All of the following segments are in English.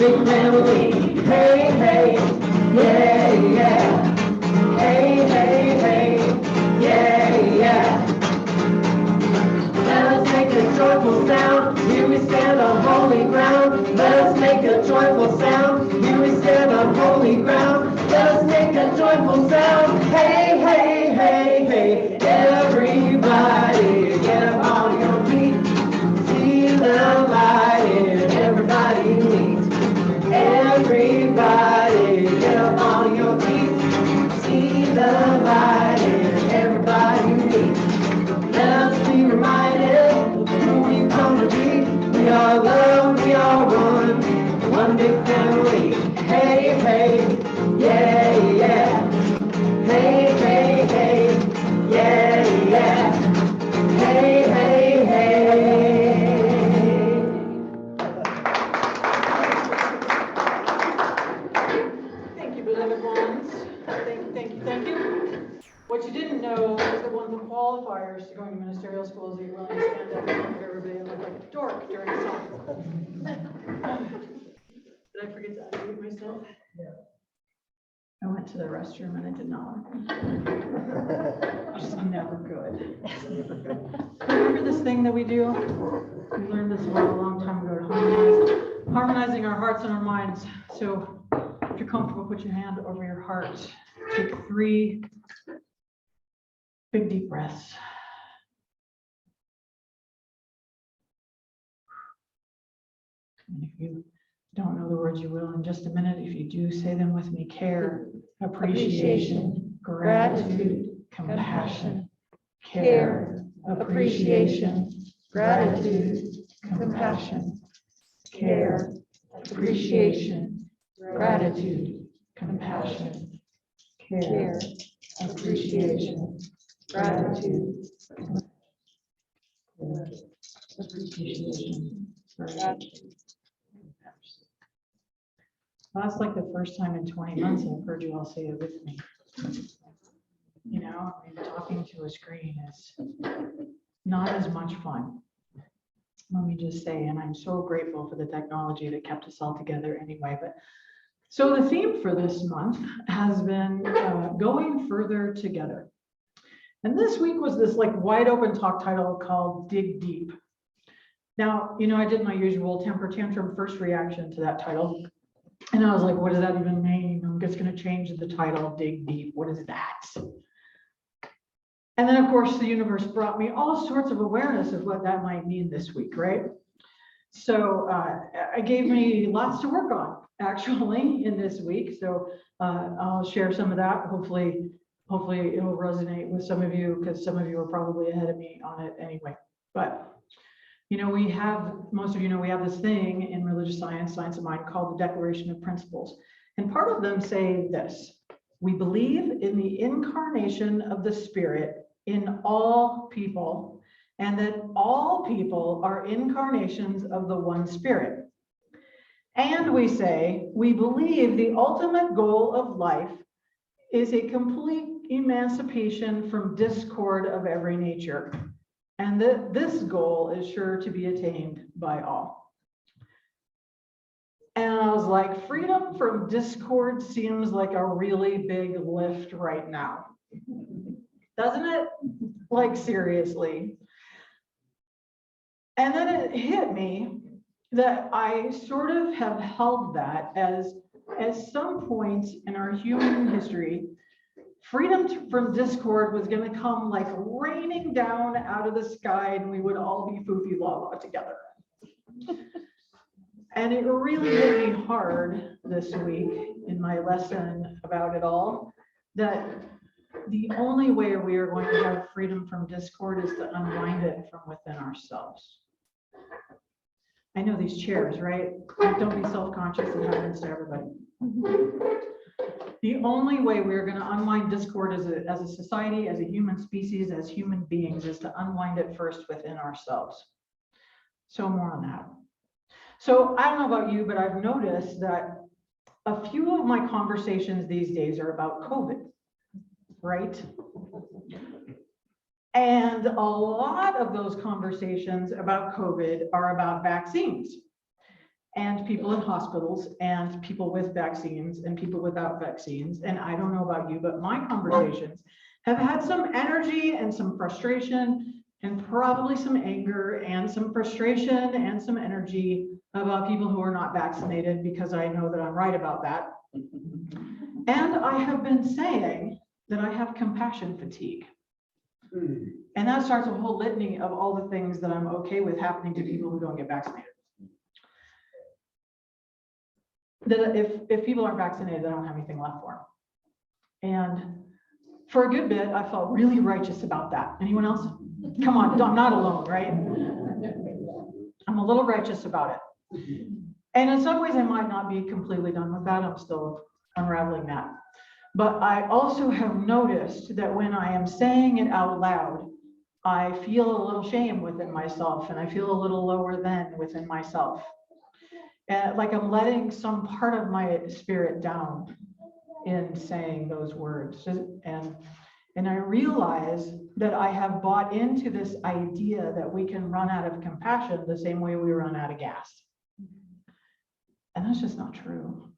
big family. Hey, hey, yeah, yeah. Hey, hey, hey, yeah, yeah. Let us make a joyful sound. Here we stand on holy ground. Let us make a joyful sound. Here we stand on holy ground. Let us make a joyful sound. Hey, hey, hey, hey. Everybody, get up on your feet. See the light in everybody meet. Everybody, get up on your feet. See the light in everybody meet. Let us be reminded of who we come to be. We are love, we are one big family. Hey, hey, yeah, yeah. Hey, hey, hey, yeah, yeah. Hey, hey, hey. Thank you, beloved ones. Thank you. What you didn't know is that one of the qualifiers to going to ministerial school is that you're willing to stand up in front of everybody and look like a dork during a song. Did I forget to unmute myself? Yeah. I went to the restroom and I did not. Which is never good. Remember this thing that we do? We learned this a long time ago to harmonizing our hearts and our minds. So if you're comfortable, put your hand over your heart. Take 3 big deep breaths. And if you don't know the words, you will in just a minute. If you do, say them with me. Care, appreciation, gratitude, compassion. Care, appreciation, gratitude, compassion. Care, appreciation, gratitude, compassion. Care, appreciation, gratitude, appreciation, gratitude. That's like the first time in 20 months I've heard you all say it with me. You know, I mean, talking to a screen is not as much fun. Let me just say, and I'm so grateful for the technology that kept us all together anyway. But so the theme for this month has been going further together. And this week was this like wide open talk title called Dig Deep. Now, you know, I did my usual temper tantrum first reaction to that title. And I was like, what does that even mean? I'm just going to change the title, Dig Deep. What is that? And then, of course, the universe brought me all sorts of awareness of what that might mean this week, right? So it gave me lots to work on, actually, in this week. So I'll share some of that. Hopefully it will resonate with some of you, because some of you are probably ahead of me on it anyway. But you know, most of you know, we have this thing in religious science of mind, called the Declaration of Principles. And part of them say this: we believe in the incarnation of the Spirit in all people, and that all people are incarnations of the one Spirit. And we say, we believe the ultimate goal of life is a complete emancipation from discord of every nature, and that this goal is sure to be attained by all. And I was like, freedom from discord seems like a really big lift right now. Doesn't it? Like, seriously. And then it hit me that I sort of have held that as at some point in our human history, freedom from discord was going to come like raining down out of the sky, and we would all be foofy la la together. And it really hit me hard this week in my lesson about it all, that the only way we are going to have freedom from discord is to unwind it from within ourselves. I know these chairs, right? Don't be self-conscious. It happens to everybody. The only way we're going to unwind discord as a society, as a human species, as human beings, is to unwind it first within ourselves. So more on that. So I don't know about you, but I've noticed that a few of my conversations these days are about COVID, right? And a lot of those conversations about COVID are about vaccines. and people in hospitals and people with vaccines and people without vaccines. And I don't know about you, but my conversations have had some energy and some frustration and probably some anger and some frustration and some energy about people who are not vaccinated, because I know that I'm right about that. And I have been saying that I have compassion fatigue. And that starts a whole litany of all the things that I'm okay with happening to people who don't get vaccinated. That if people aren't vaccinated, I don't have anything left for them. And for a good bit, I felt really righteous about that. Anyone else? Come on, I'm not alone, right? I'm a little righteous about it. And in some ways, I might not be completely done with that. I'm still unraveling that. But I also have noticed that when I am saying it out loud, I feel a little shame within myself, and I feel a little lower than within myself. And like I'm letting some part of my spirit down in saying those words. And I realize that I have bought into this idea that we can run out of compassion the same way we run out of gas. And that's just not true,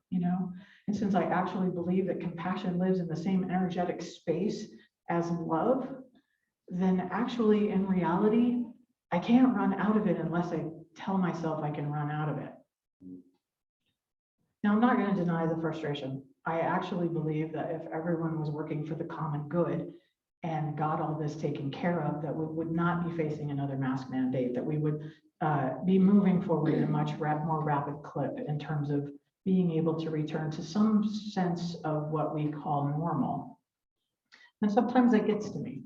you know? And since I actually believe that compassion lives in the same energetic space as love, then actually in reality, I can't run out of it unless I tell myself I can run out of it. Now, I'm not going to deny the frustration. I actually believe that if everyone was working for the common good and got all this taken care of, that we would not be facing another mask mandate, that we would be moving forward in a much more rapid clip in terms of being able to return to some sense of what we call normal. And sometimes that gets to me.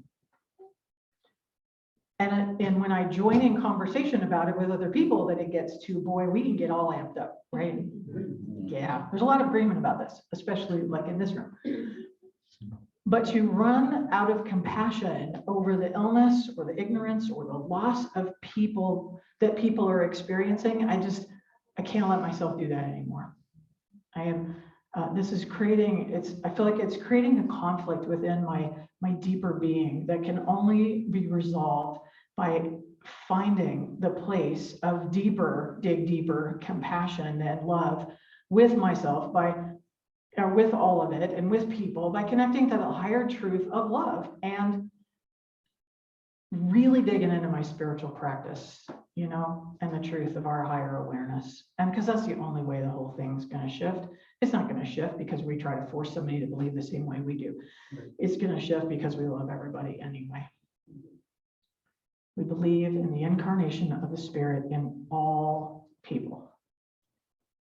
And when I join in conversation about it with other people that it gets to, boy, we can get all amped up, right? Yeah, there's a lot of agreement about this, especially like in this room. But to run out of compassion over the illness or the ignorance or the loss of people that people are experiencing, I can't let myself do that anymore. This is creating, I feel like it's creating a conflict within my deeper being that can only be resolved by finding the place of dig deeper compassion and love with myself, with all of it and with people, by connecting to the higher truth of love and really digging into my spiritual practice, you know, and the truth of our higher awareness. And because that's the only way the whole thing's going to shift. It's not going to shift because we try to force somebody to believe the same way we do. It's going to shift because we love everybody anyway. We believe in the incarnation of the Spirit in all people,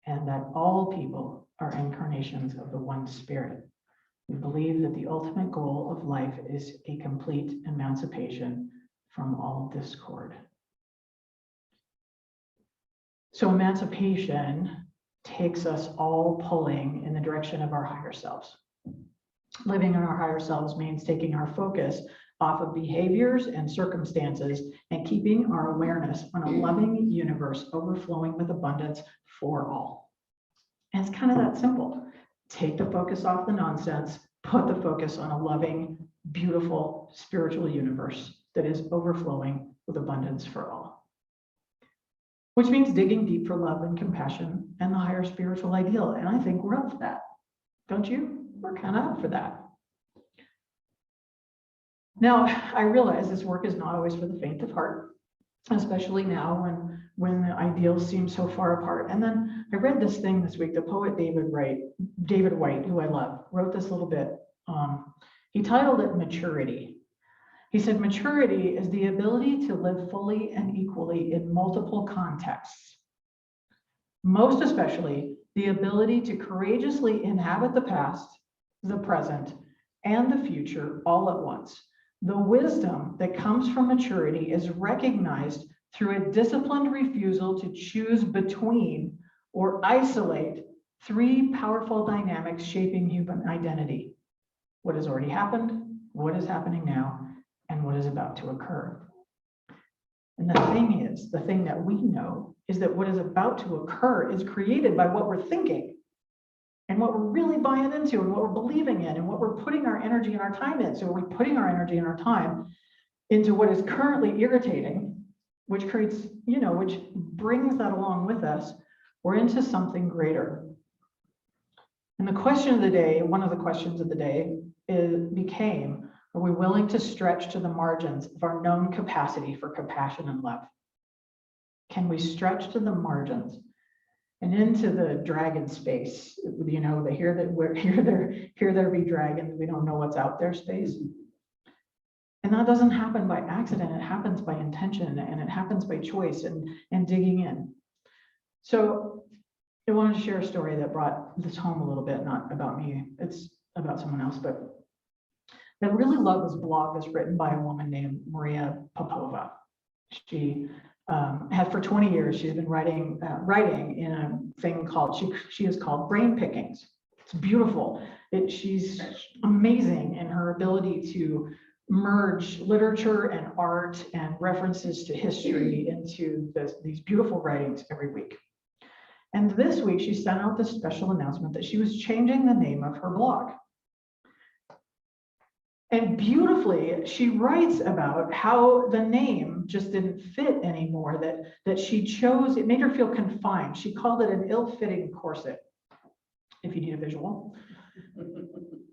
and that all people are incarnations of the one Spirit. We believe that the ultimate goal of life is a complete emancipation from all discord. So emancipation takes us all pulling in the direction of our higher selves. Living in our higher selves means taking our focus off of behaviors and circumstances and keeping our awareness on a loving universe overflowing with abundance for all. And it's kind of that simple. Take the focus off the nonsense, put the focus on a loving, beautiful, spiritual universe that is overflowing with abundance for all. Which means digging deep for love and compassion and the higher spiritual ideal. And I think we're up for that. Don't you? We're kind of up for that. Now, I realize this work is not always for the faint of heart, especially now when the ideals seem so far apart. And then I read this thing this week. The poet David White, who I love, wrote this little bit. He titled it Maturity. He said, maturity is the ability to live fully and equally in multiple contexts. Most especially, the ability to courageously inhabit the past, the present, and the future all at once. The wisdom that comes from maturity is recognized through a disciplined refusal to choose between or isolate three powerful dynamics shaping human identity: what has already happened, what is happening now, and what is about to occur. And the thing that we know is that what is about to occur is created by what we're thinking and what we're really buying into and what we're believing in and what we're putting our energy and our time in. So are we putting our energy and our time into what is currently irritating, which creates, which brings that along with us, we're into something greater. And the question of the day, one of the questions of the day became, are we willing to stretch to the margins of our known capacity for compassion and love? Can we stretch to the margins and into the dragon space? The here there be dragons, we don't know what's out there space. And that doesn't happen by accident, it happens by intention, and it happens by choice and digging in. So I wanted to share a story that brought this home a little bit, not about me, it's about someone else, but I really love this blog that's written by a woman named Maria Popova. She had for 20 years, she's been writing in a thing called, she is called Brain Pickings. It's beautiful. She's amazing in her ability to merge literature and art and references to history into these beautiful writings every week. And this week, she sent out this special announcement that she was changing the name of her blog. And beautifully, she writes about how the name just didn't fit anymore, that she chose, it made her feel confined. She called it an ill-fitting corset, if you need a visual.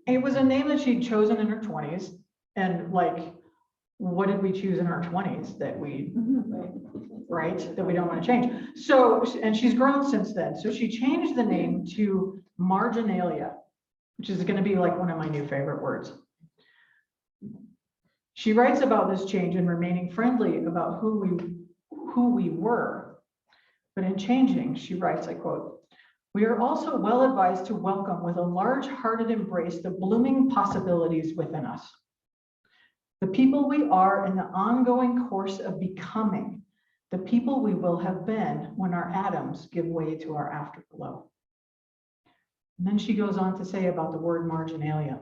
It was a name that she'd chosen in her 20s. And like, what did we choose in our 20s that we, right, that we don't want to change? So, and she's grown since then. So she changed the name to Marginalia, which is going to be like one of my new favorite words. She writes about this change and remaining friendly about who we were. But in changing, she writes, I quote, "We are also well advised to welcome with a large-hearted embrace the blooming possibilities within us. The people we are in the ongoing course of becoming, the people we will have been when our atoms give way to our afterglow." And then she goes on to say about the word marginalia.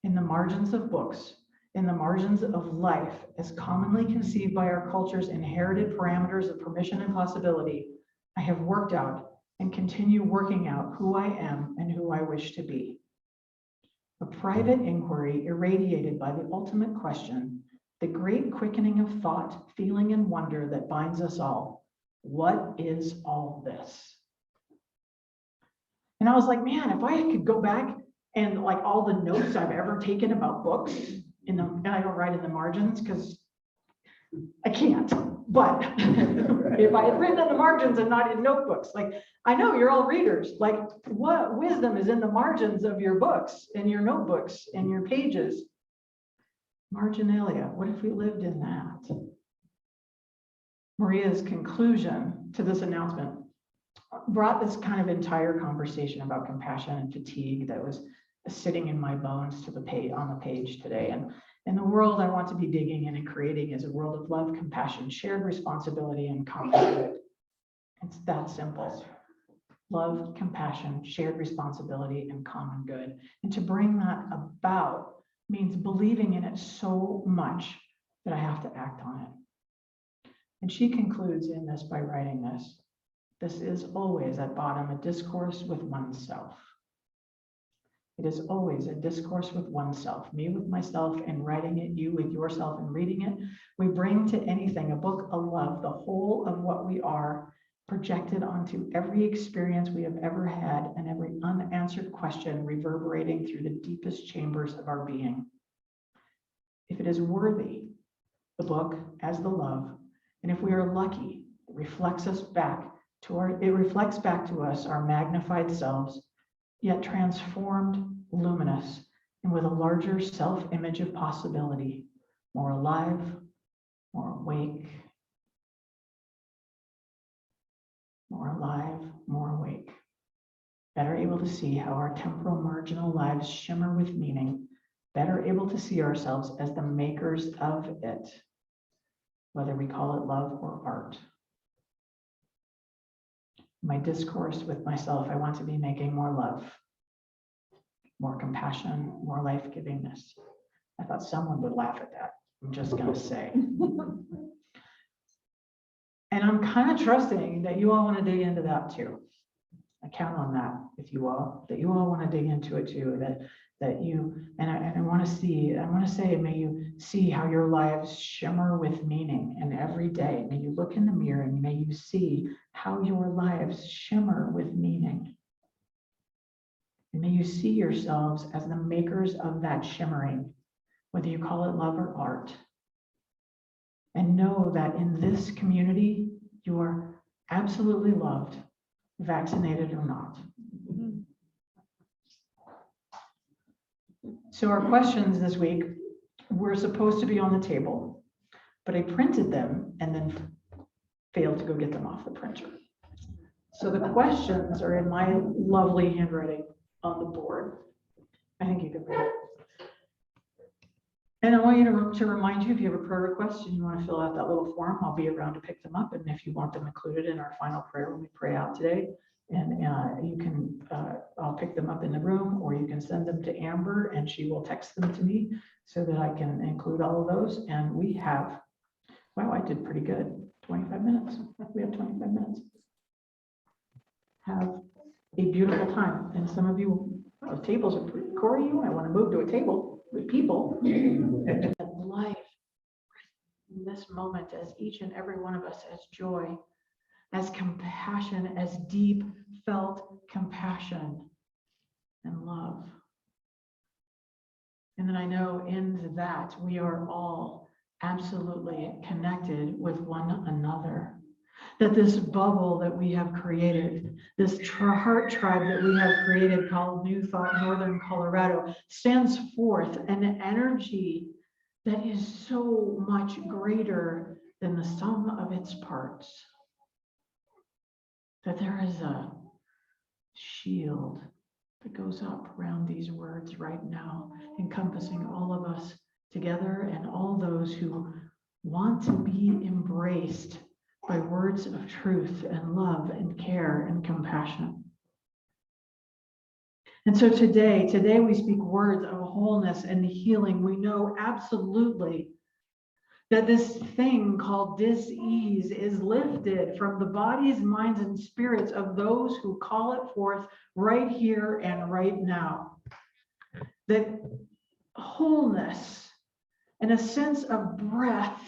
In the margins of books, in the margins of life, as commonly conceived by our culture's inherited parameters of permission and possibility, I have worked out and continue working out who I am and who I wish to be. A private inquiry irradiated by the ultimate question, the great quickening of thought, feeling, and wonder that binds us all. What is all this? And I was like, man, if I could go back and like all the notes I've ever taken about books, and I don't write in the margins because I can't, but if I had written in the margins and not in notebooks, like I know you're all readers, like what wisdom is in the margins of your books and your notebooks and your pages? Marginalia, what if we lived in that? Maria's conclusion to this announcement brought this kind of entire conversation about compassion and fatigue that was sitting in my bones to the page on the page today. And the world I want to be digging in and creating is a world of love, compassion, shared responsibility, and common good. It's that simple. Love, compassion, shared responsibility, and common good. And to bring that about means believing in it so much that I have to act on it. And she concludes in this by writing this. This is always at bottom a discourse with oneself. It is always a discourse with oneself, me with myself and writing it, you with yourself and reading it. We bring to anything, a book, a love, the whole of what we are, projected onto every experience we have ever had and every unanswered question reverberating through the deepest chambers of our being. If it is worthy, the book as the love, and if we are lucky, it reflects back to us our magnified selves, yet transformed, luminous, and with a larger self-image of possibility, more alive, more awake, more alive, more awake, better able to see how our temporal marginal lives shimmer with meaning, better able to see ourselves as the makers of it, whether we call it love or art. My discourse with myself, I want to be making more love, more compassion, more life-givingness. I thought someone would laugh at that. I'm just going to say. And I'm kind of trusting that you all want to dig into that too. I count on that with you all, that you all want to dig into it too, that you, and I want to say, may you see how your lives shimmer with meaning. And every day, may you look in the mirror and may you see how your lives shimmer with meaning. And may you see yourselves as the makers of that shimmering, whether you call it love or art. And know that in this community, you are absolutely loved, vaccinated or not. So our questions this week were supposed to be on the table, but I printed them and then failed to go get them off the printer. So the questions are in my lovely handwriting on the board. I think you can read it. And I want you to remind you, if you have a prayer request and you want to fill out that little form, I'll be around to pick them up. And if you want them included in our final prayer when we pray out today, and you can, I'll pick them up in the room, or you can send them to Amber and she will text them to me so that I can include all of those. And we have, wow, I did pretty good. 25 minutes. We have 25 minutes. Have a beautiful time. And some of you, oh, tables are pretty, Corey, you might want to move to a table with people. Life in this moment, as each and every one of us has joy, as compassion, as deep felt compassion and love. And then I know in that we are all absolutely connected with one another. That this bubble that we have created, this heart tribe that we have created called New Thought Northern Colorado, stands forth an energy that is so much greater than the sum of its parts. That there is a shield that goes up around these words right now, encompassing all of us together and all those who want to be embraced by words of truth and love and care and compassion. And so today we speak words of wholeness and healing. We know absolutely that this thing called dis-ease is lifted from the bodies, minds, and spirits of those who call it forth right here and right now. That wholeness and a sense of breath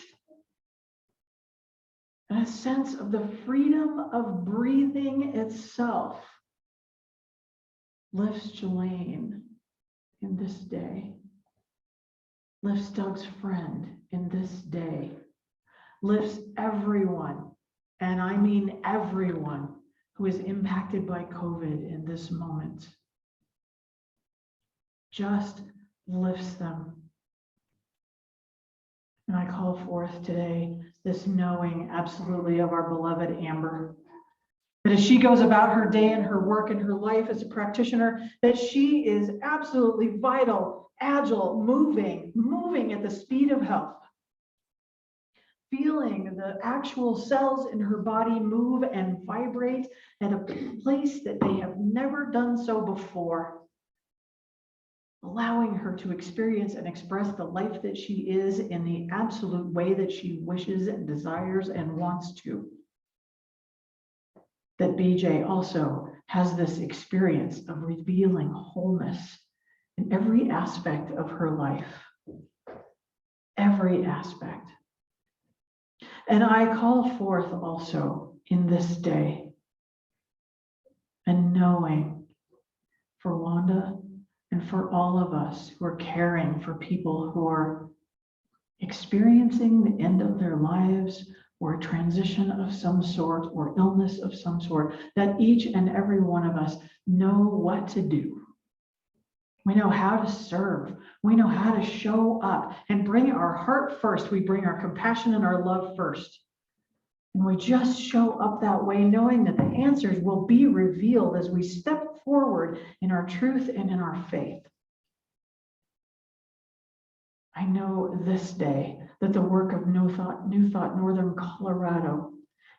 and a sense of the freedom of breathing itself lifts Jelaine in this day, lifts Doug's friend in this day, lifts everyone, and I mean everyone, who is impacted by COVID in this moment. Just lifts them. And I call forth today this knowing absolutely of our beloved Amber, that as she goes about her day and her work and her life as a practitioner, that she is absolutely vital, agile, moving at the speed of health, feeling the actual cells in her body move and vibrate at a place that they have never done so before, allowing her to experience and express the life that she is in the absolute way that she wishes and desires and wants to. That BJ also has this experience of revealing wholeness in every aspect of her life, every aspect. And I call forth also in this day a knowing for Wanda and for all of us who are caring for people who are experiencing the end of their lives or a transition of some sort or illness of some sort, that each and every one of us know what to do. We know how to serve. We know how to show up and bring our heart first. We bring our compassion and our love first. And we just show up that way, knowing that the answers will be revealed as we step forward in our truth and in our faith. I know this day that the work of New Thought Northern Colorado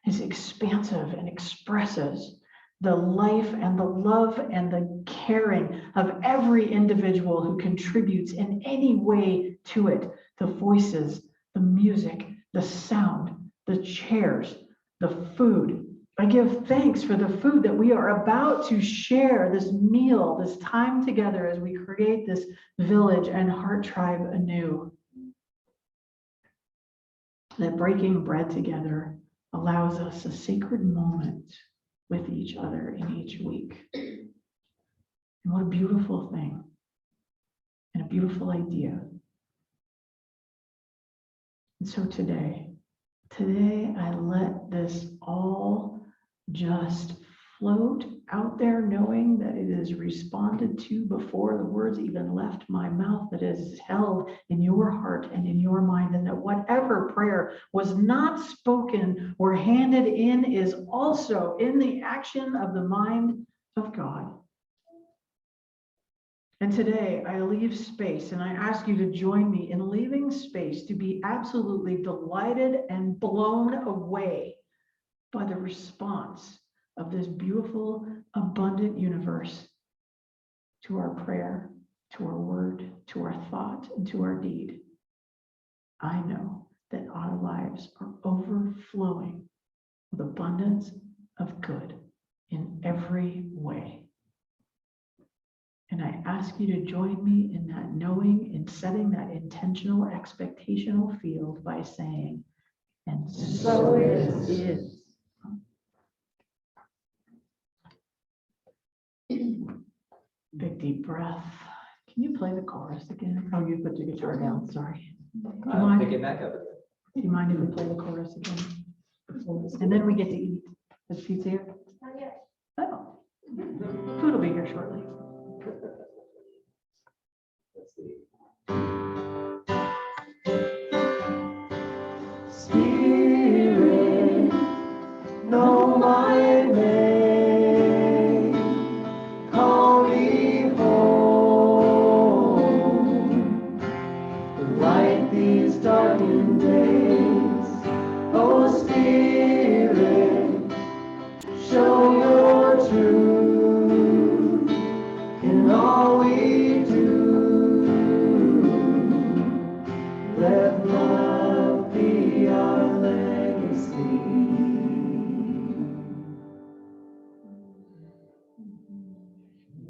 is expansive and expresses the life and the love and the caring of every individual who contributes in any way to it. The voices, the music, the sound, the chairs, the food, I give thanks for the food that we are about to share, this meal, this time together as we create this village and heart tribe anew. That breaking bread together allows us a sacred moment with each other in each week. And what a beautiful thing and a beautiful idea. And so today I let this all just float out there, knowing that it is responded to before the words even left my mouth, that it is held in your heart and in your mind, and that whatever prayer was not spoken or handed in is also in the action of the mind of God. And today I leave space, and I ask you to join me in leaving space to be absolutely delighted and blown away by the response of this beautiful, abundant universe to our prayer, to our word, to our thought, and to our deed. I know that our lives are overflowing with abundance of good in every way. And I ask you to join me in that knowing, in setting that intentional expectational field by saying, and so it is. Big deep breath. Can you play the chorus again? Oh, you put the guitar down, sorry. Do you mind? Pick it back up. Do you mind if we play the chorus again? And then we get to eat. Is pizza here? Not yet. Oh, food will be here shortly. Let's see. Spirit, know my name, call me home, light these darkened days. Oh, Spirit, show your truth in all we do. Let love be our